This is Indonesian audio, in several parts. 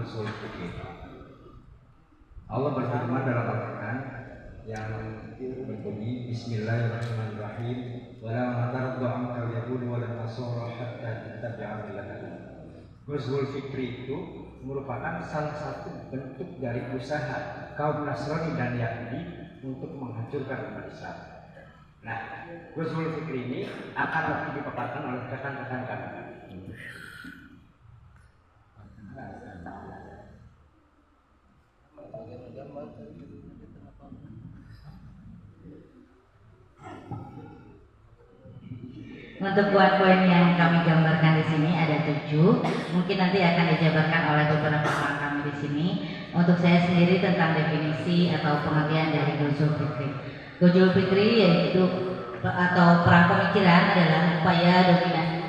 usul fikih. Allah berfirman dalam Al-Quran yang berbunyi Bismillahirrahmanirrahim. Wala tardu anka al-yahud wal nasara hatta tattabi'a millatahum. Ghazwul Fikri itu merupakan salah satu bentuk dari usaha kaum Nasrani dan Yahudi untuk menghancurkan umat Islam. Nah, Ghazwul Fikri ini akan lebih dipaparkan oleh rekan-rekan kami. Untuk poin-poin yang kami gambarkan di sini ada 7, mungkin nanti akan dijabarkan oleh beberapa orang kami di sini. Untuk saya sendiri tentang definisi atau pengertian dari Ghazwul Fikri. Ghazwul Fikri yaitu atau perang pemikiran adalah upaya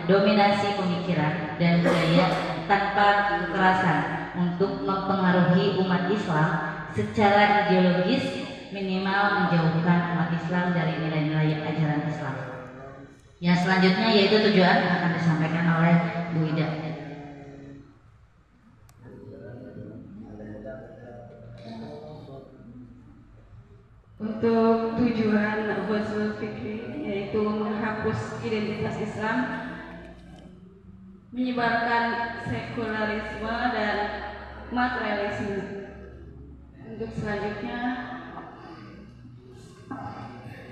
dominasi pemikiran dan budaya tanpa kekerasan untuk mempengaruhi umat Islam secara ideologis, minimal menjauhkan umat Islam dari nilai-nilai ajaran Islam. Yang selanjutnya yaitu tujuan akan disampaikan oleh Bu Ida. Untuk tujuan Ghazwul Fikri yaitu menghapus identitas Islam, menyebarkan sekularisme dan materialisme. Untuk selanjutnya,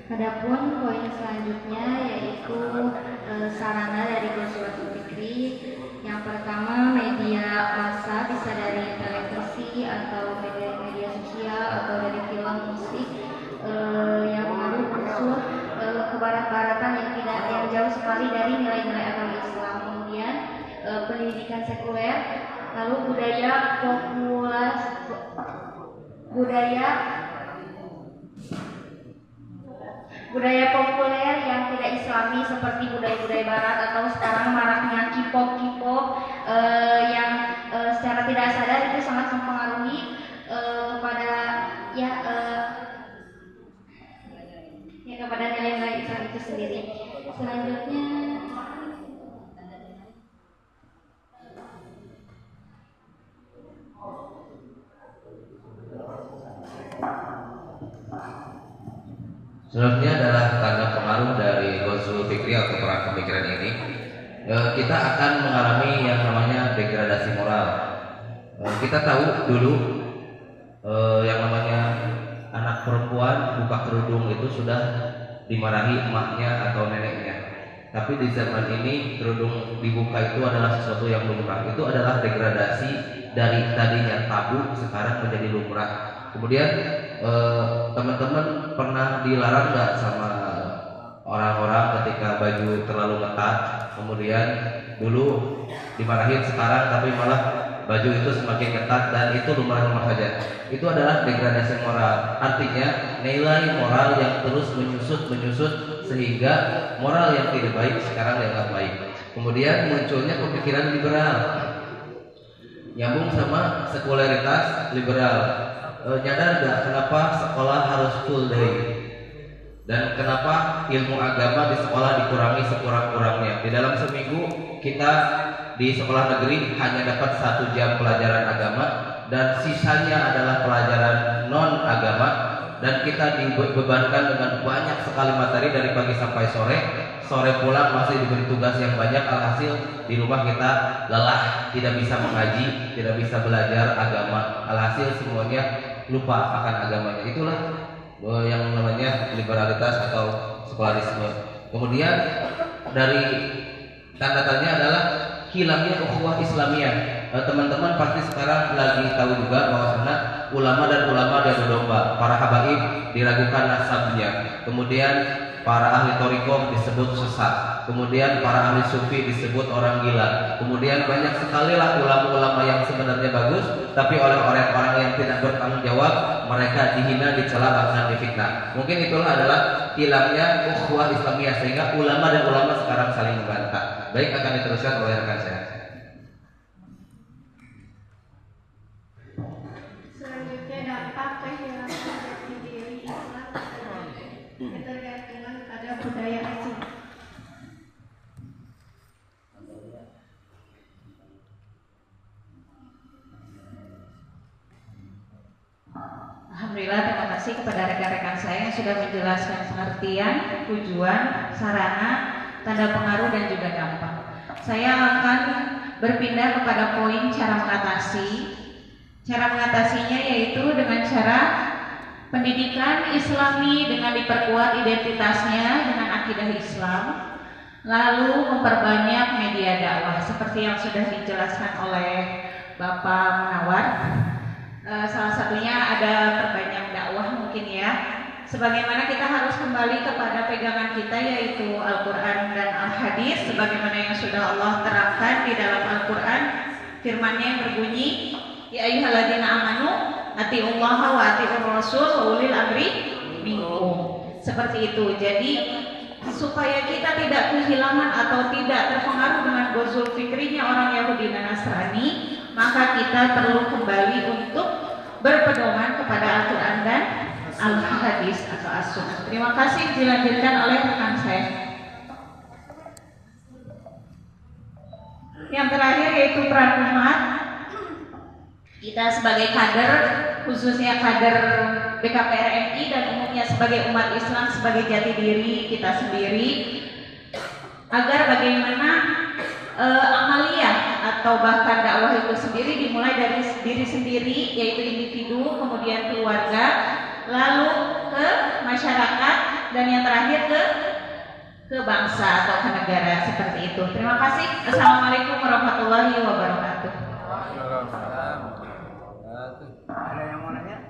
adapun poin selanjutnya yaitu sarana dari Ghazwul Fikri. Yang pertama, media massa bisa dari televisi atau media sosial atau dari film, musik yang mengandung unsur kebarat-baratan yang jauh sekali dari nilai-nilai agama Islam. Kemudian pendidikan sekuler, lalu budaya populer yang tidak Islami seperti budaya-budaya Barat atau sekarang maraknya K-pop yang secara tidak sadar itu sangat mempengaruhi kepada nilai-nilai Islam itu sendiri. Selanjutnya Selanjutnya adalah karena pengaruh dari Ghazwul Fikri atau perang pemikiran ini, kita akan mengalami yang namanya degradasi moral. Kita tahu dulu yang namanya anak perempuan buka kerudung itu sudah dimarahi emaknya atau neneknya. Tapi di zaman ini kerudung dibuka itu adalah sesuatu yang lumrah. Itu adalah degradasi dari tadinya tabu sekarang menjadi lumrah. Kemudian teman-teman pernah dilarang nggak sama orang-orang ketika baju terlalu ketat? Kemudian dulu dimarahin, sekarang tapi malah baju itu semakin ketat dan itu lumrah-lumrah saja. Itu adalah degradasi moral. Artinya nilai moral yang terus menyusut sehingga moral yang tidak baik sekarang dianggap baik. Kemudian munculnya pemikiran liberal, nyambung sama sekularitas liberal. Nyadar gak kenapa sekolah harus full day dan kenapa ilmu agama di sekolah dikurangi sekurang-kurangnya? Di dalam seminggu kita di sekolah negeri hanya dapat 1 jam pelajaran agama dan sisanya adalah pelajaran non agama, dan kita dibebankan dengan banyak sekali materi dari pagi sampai sore. Sore pulang masih diberi tugas yang banyak, alhasil di rumah kita lelah, tidak bisa mengaji, tidak bisa belajar agama, alhasil semuanya lupa akan agamanya. Itulah yang namanya liberalitas atau sekularisme. Kemudian dari tanda-tandanya adalah hilangnya ukhuwah Islamiyah. Teman-teman pasti sekarang lagi tahu juga bahwasanya ulama dan ulama diadu domba, para habaib diragukan nasabnya, kemudian para ahli thariqah disebut sesat, kemudian para ahli sufi disebut orang gila, kemudian banyak sekali lah ulama-ulama yang sebenarnya bagus, tapi oleh orang-orang yang tidak bertanggung jawab mereka dihina, dicela, bahkan difitnah. Mungkin itulah adalah hilangnya ukhuwah Islamiyah sehingga ulama dan ulama sekarang saling membantah. Baik, akan diteruskan oleh rekan saya. selanjutnya dampak kehilangan jati diri Islam ketergantungan pada budaya asing. kasih kepada rekan-rekan saya yang sudah menjelaskan pengertian, tujuan, sarana, tanda pengaruh dan juga dampak. Saya akan berpindah kepada poin cara mengatasi. Cara mengatasinya yaitu dengan cara pendidikan Islami dengan diperkuat identitasnya dengan akidah Islam, lalu memperbanyak media dakwah seperti yang sudah dijelaskan oleh Bapak Munawar. Salah satunya ada perbanyak dakwah mungkin ya. Sebagaimana kita harus kembali kepada pegangan kita yaitu Al-Quran dan Al-Hadis, sebagaimana yang sudah Allah terangkan di dalam Al-Quran, firman-Nya yang berbunyi, ya ayyuhalladzina amanu atiullaha wa atiur rasul wa ulil amri minkum. Seperti itu. Jadi supaya kita tidak kehilangan atau tidak terpengaruh dengan gozul fikrinya orang Yahudi dan Nasrani, maka kita perlu kembali untuk berpedoman kepada Al-Quran dan Al-Hadis atau As-Sunnah. Terima kasih, dilanjutkan oleh rekan saya. Yang terakhir yaitu peran umat. Kita sebagai kader, khususnya kader BKPRMI dan umumnya sebagai umat Islam, sebagai jati diri kita sendiri, agar bagaimana amaliyah atau bahkan dakwah itu sendiri dimulai dari diri sendiri, yaitu individu, kemudian keluarga, lalu ke masyarakat, dan yang terakhir ke bangsa atau ke negara, seperti itu. Terima kasih. Assalamualaikum warahmatullahi wabarakatuh. Ada yang mau nanya?